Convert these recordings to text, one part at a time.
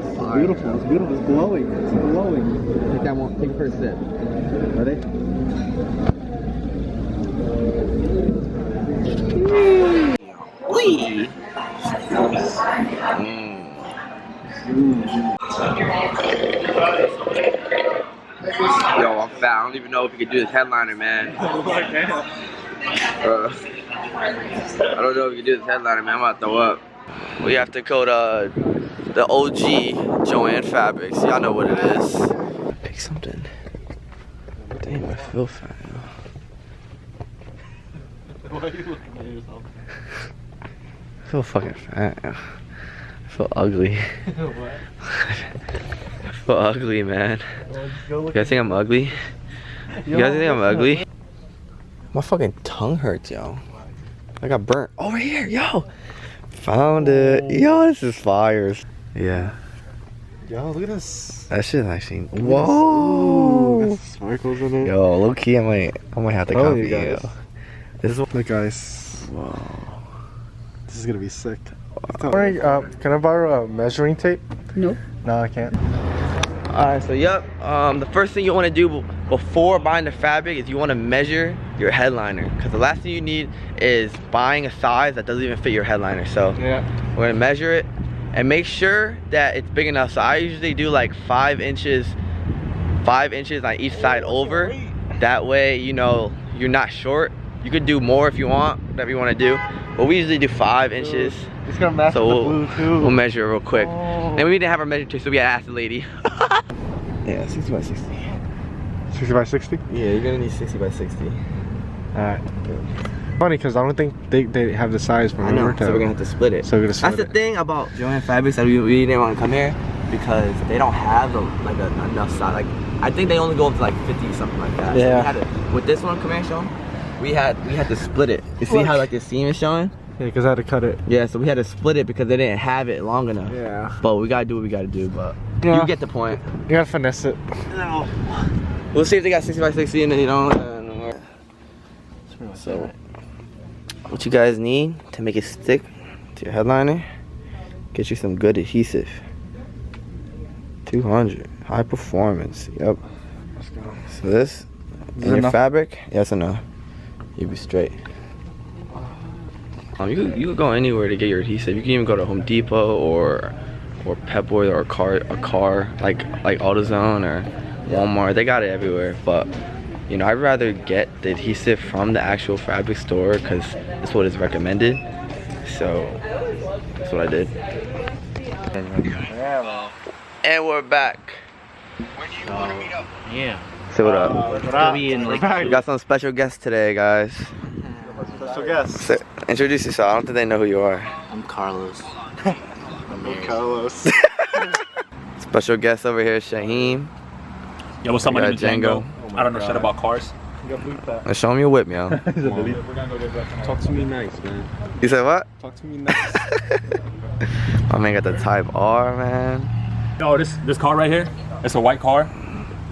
Yes, it's beautiful. It's beautiful. It's glowing. It's glowing. Take that one. Take a first sip. Ready? Wee. Yo, I'm fat. I don't even know if you can do this headliner, man. I don't know if you can do this headliner, man. I'm about to throw up. We have to go to the OG Joann Fabrics. Y'all know what it is. Pick something. Damn, I feel fat. Why are you looking at yourself? I feel fucking fat. I feel ugly. What? I feel ugly, man. You guys think I'm ugly? You guys think I'm ugly? My fucking tongue hurts, yo. I got burnt. Over here, yo. Found it. Yo, this is fire. Yeah. Yo, look at this. That shit actually. Whoa. Sparkles in it. Yo, low key, I might have to copy you. guys. This is what. Look, guys. Whoa. This is gonna be sick. Can I borrow a measuring tape? Nope. No, I can't. Alright, so yep. The first thing you want to do before buying the fabric is you want to measure your headliner, because the last thing you need is buying a size that doesn't even fit your headliner. So Yeah. we're gonna measure it and make sure that it's big enough. So I usually do like 5 inches on each side over. That way, you know, you're not short. You could do more if you want, whatever you want to do. But we usually do 5 inches. It's gonna match So the blue too. we'll measure real quick. Oh. And we didn't have our measure tape, so we had to ask the lady. Yeah, 60 by 60. 60 by 60? Yeah, you're gonna need 60 by 60. Alright. Funny, because I don't think they have the size for I know, Roberto. so we're gonna have to split it. So we're gonna split That's the thing about Joann Fabrics that we didn't want to come here, because they don't have enough size. Like, I think they only go up to like 50 something like that. Yeah. So we had to, with this one, come here, show 'em. We had to split it. You see how like the seam is showing? Yeah, because I had to cut it. Yeah, so we had to split it because they didn't have it long enough. Yeah. But we gotta do what we gotta do. But Yeah. you get the point. You gotta finesse it. No. We'll see if they got 60 by 60 and then, you know. So, what you guys need to make it stick to your headliner, get you some good adhesive. 200, high performance. Yep. Let's go. So this, Is in it your enough? fabric, yes or no? You'll be straight. You could go anywhere to get your adhesive. You can even go to Home Depot or Pep Boys or a car like AutoZone or Walmart. They got it everywhere. But you know, I'd rather get the adhesive from the actual fabric store because that's what is recommended. So that's what I did. And we're back. Yeah. Say what up. We in like We got some special guests today, guys. Special guest. So, introduce yourself. I don't think they know who you are. I'm Carlos. Carlos. Special guest over here, Shaheem. Yo, what's up? My We name is got Django. Django. I don't know shit about cars. Let's show him your whip, yo. Talk to me nice, man. You said what? Talk to me nice. My man got the Type R, man. No, this car right here, it's a white car.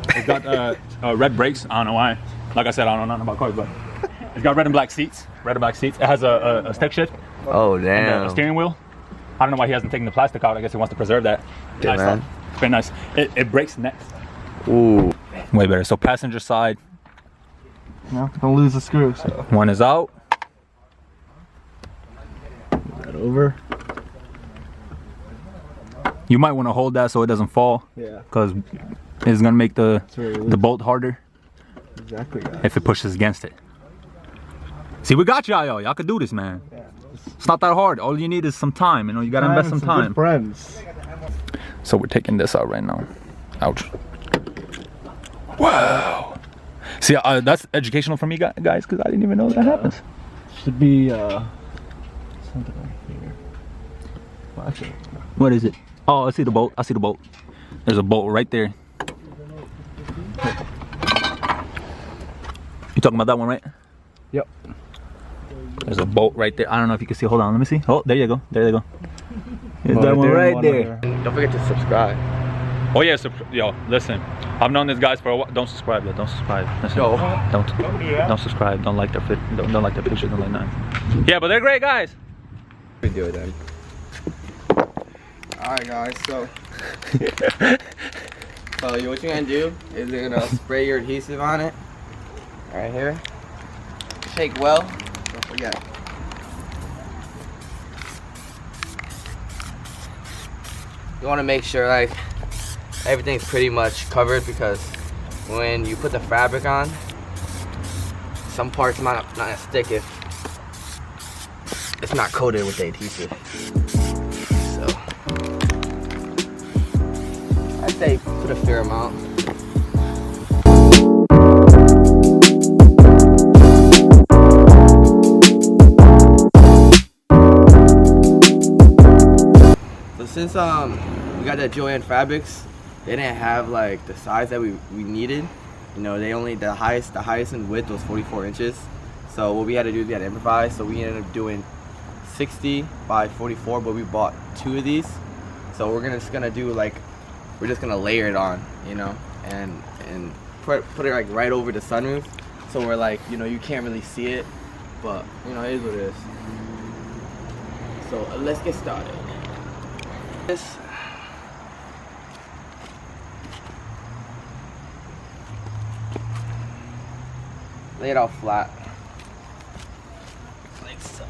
It's got red brakes. I don't know why. Like I said, I don't know nothing about cars, but it's got red and black seats. Red and black seats. It has a stick shift Oh, and damn. a steering wheel. I don't know why he hasn't taken the plastic out. I guess he wants to preserve that. Yeah, Nice man. stuff. It's very nice. It brakes next. Ooh. Way better. So passenger side, No, don't lose the screw. So. one is out. That over. You might want to hold that so it doesn't fall, Yeah. because it's gonna make the really bolt harder Exactly, guys. if it pushes against it. See, we got y'all. Y'all could do this, man. It's not that hard. All you need is some time. You know, you gotta invest some time. Good friends. So we're taking this out right now. Ouch. Wow. See, that's educational for me, guys, because I didn't even know that happens. Should be something right here. Watch it. What is it? Oh, I see the bolt. I see the bolt. There's a bolt right there. You talking about that one, right? Yep. There's a bolt right there. I don't know if you can see. Hold on, let me see. Oh, there you go. There you go. There's Oh, that one there's right one there. Don't forget to subscribe. Oh yeah, yo, listen. I've known these guys for a while. Don't subscribe, though. Don't subscribe. Listen, Yo. don't subscribe. Don't like their don't like their pictures. Don't like nothing. Yeah, but they're great guys. Video then. Alright guys, so what you're gonna do is you're gonna spray your adhesive on it. Right here. Shake well. Don't forget. You wanna make sure like everything's pretty much covered, because when you put the fabric on, some parts might not gonna stick if it's not coated with the adhesive. So I'd say put a fair amount. So since we got that Joann Fabrics, they didn't have like the size that we needed. You know, they only the highest in width was 44 inches. So what we had to do is we had to improvise. So we ended up doing 60 by 44, but we bought 2 of these. So we're just gonna do like, we're just gonna layer it on, you know, and put it like right over the sunroof. So we're like, you know, you can't really see it, but you know, it is what it is. So let's get started. Lay it out flat, like so.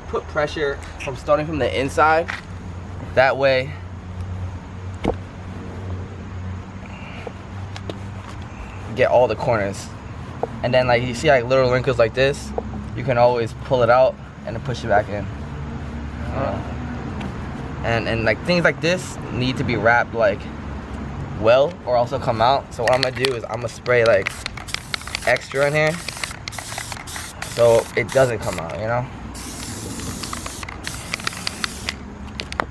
Put pressure starting from the inside. That way, get all the corners. And then like you see like little wrinkles like this, you can always pull it out and then push it back in. And like things like this need to be wrapped like well, or also come out. So what I'm gonna do is I'm gonna spray like extra in here, so it doesn't come out, you know?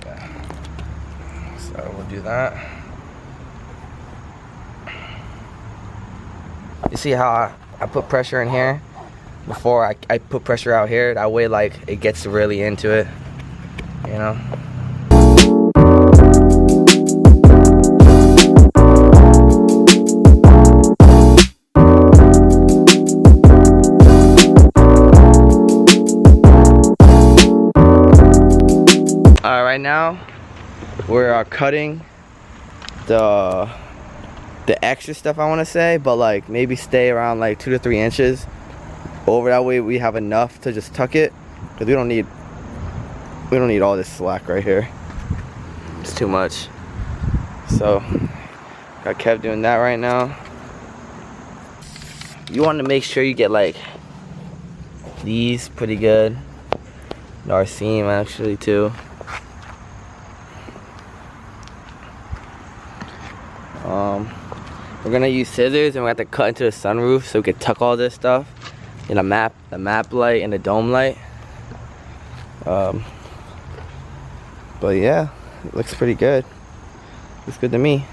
Yeah. So we'll do that. You see how I put pressure in here before I put pressure out here? That way like it gets really into it, you know? Right now we're cutting the extra stuff, I want to say, but like maybe stay around like 2 to 3 inches over. That way we have enough to just tuck it, because we don't need all this slack right here. It's too much. So got Kev doing that right now. You want to make sure you get like these pretty good. Our seam actually too. We're gonna use scissors and we have to cut into the sunroof so we can tuck all this stuff in the map light and the dome light. But yeah, it looks pretty good. Looks good to me.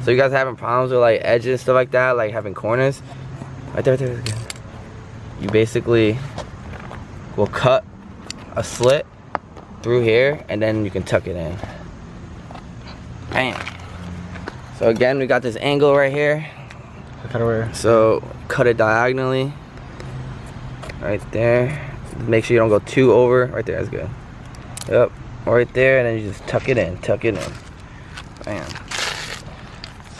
So you guys having problems with like edges and stuff like that, like having corners, right there. You basically will cut a slit through here and then you can tuck it in. Bam. So again, we got this angle right here. So cut it diagonally, right there. Make sure you don't go too over. Right there, that's good. Yep, right there, and then you just tuck it in. Bam.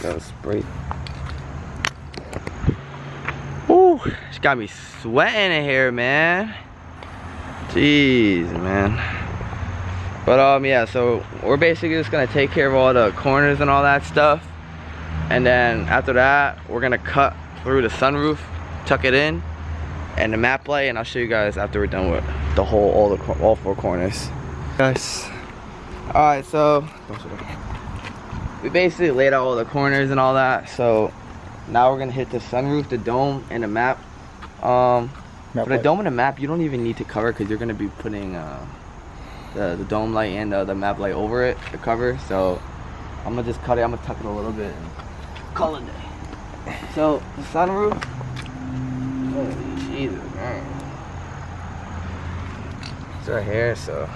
Gotta spray. Ooh, it's got me sweating in here, man. Jeez, man. But yeah, so we're basically just gonna take care of all the corners and all that stuff, and then after that, we're gonna cut through the sunroof, tuck it in, and the map light, and I'll show you guys after we're done with the whole, all 4 corners. Guys. All right, so we basically laid out all the corners and all that. So now we're gonna hit the sunroof, the dome, and the map. For the dome and the map, you don't even need to cover because you're gonna be putting the the dome light and the map light over it, the cover. So I'm gonna just cut it. I'm gonna tuck it a little bit and call it a day. So the sunroof. Holy Jesus, man. It's right here, so.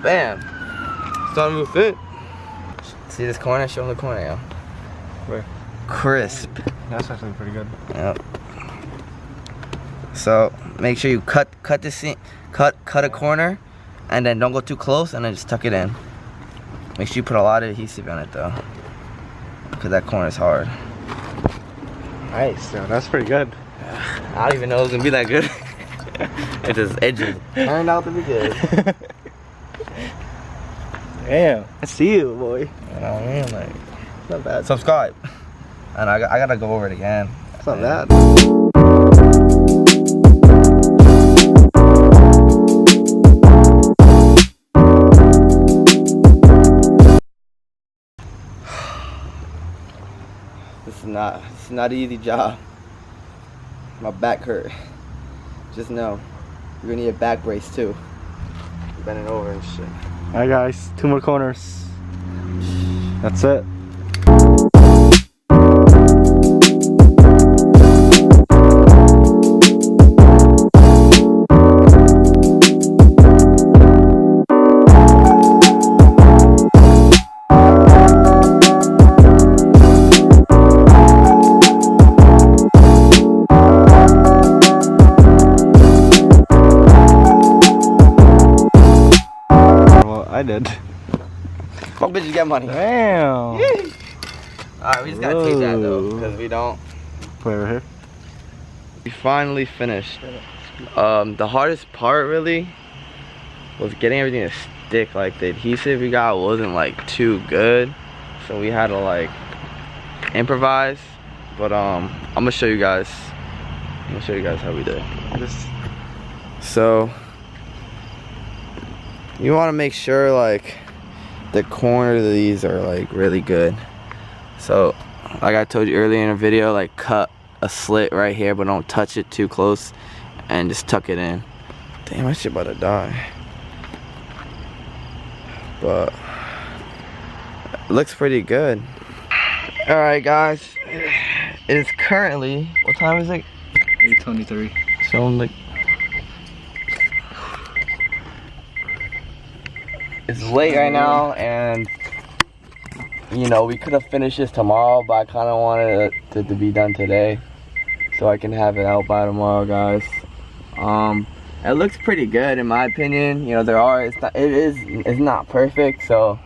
Bam! Sunroof fit. See this corner? Show them the corner, yo. Where? Crisp. That's actually pretty good. Yep. So make sure you cut the seam, cut a corner, and then don't go too close, and then just tuck it in. Make sure you put a lot of adhesive on it though, because that corner is hard. Nice, yo, that's pretty good. I don't even know it was gonna be that good. It just turned out to be good. Damn, I see you, boy. You know what I mean? Like, Not bad. subscribe. And I gotta go over it again. It's not bad. This is not an easy job. My back hurt. Just know, you're gonna need a back brace too. Bending over and shit. Alright guys, 2 more corners. That's it. I did. Fuck bitches get money. Damn. Alright, we just gotta take that though, because we don't. Put it right here. We finally finished. The hardest part really was getting everything to stick. Like the adhesive we got wasn't like too good, so we had to like improvise. But I'm gonna show you guys. I'm gonna show you guys how we did. So you want to make sure like the corners of these are like really good. So like I told you earlier in a video, like cut a slit right here, but don't touch it too close, and just tuck it in. Damn, my shit about to die. But it looks pretty good. All right, guys. It is currently, what time is it? 8:23. So I'm like, it's late right now, and you know, we could have finished this tomorrow, but I kind of wanted it to be done today so I can have it out by tomorrow, guys. It looks pretty good in my opinion. You know, it's not perfect, so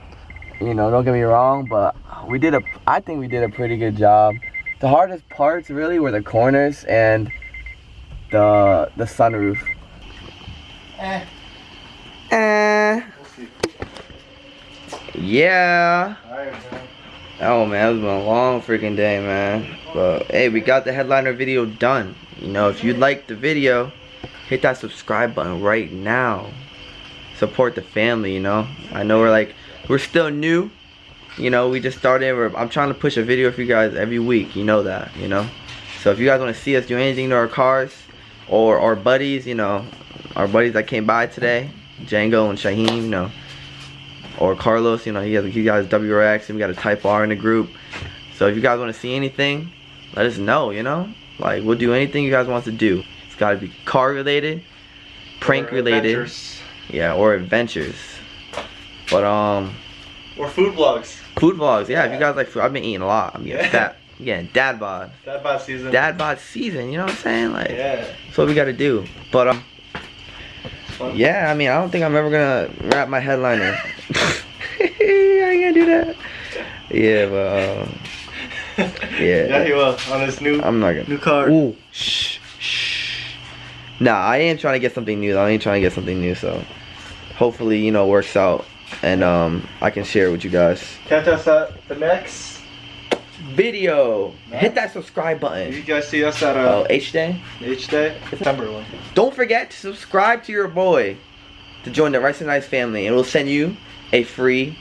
you know, don't get me wrong, but I think we did a pretty good job. The hardest parts really were the corners and the sunroof. Yeah. Oh man, it's been a long freaking day, man. But hey, we got the headliner video done. You know, if you liked the video, hit that subscribe button right now. Support the family, you know. I know we're still new. You know, we just started. I'm trying to push a video for you guys every week. You know that, you know. So if you guys want to see us do anything to our cars or our buddies, you know, our buddies that came by today, Django and Shaheem, you know, or Carlos, you know, he got his WRX, and we got a Type R in the group. So if you guys want to see anything, let us know, you know. Like, we'll do anything you guys want to do. It's got to be car related, prank related, Adventures. yeah, or adventures. But Or food vlogs. food vlogs, yeah. If you guys like food, I've been eating a lot. I'm getting fat. I'm getting dad bod. Dad bod season. Dad bod season. You know what I'm saying? Like, Yeah. that's what we got to do. But yeah. I mean, I don't think I'm ever gonna wrap my headliner. I ain't gonna do that. Yeah, but yeah. Yeah, he will on his new. I'm not gonna. New car. Ooh, shh. Nah, I ain't trying to get something new. I ain't trying to get something new. So hopefully, you know, works out, and I can share it with you guys. Catch us at the next Video. Hit that subscribe button. You guys see us at H-Day. H-Day? September one. Don't forget to subscribe to your boy to join the Rice and Ice family, and we'll send you a free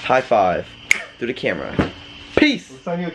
high five through the camera. Peace. We'll send you a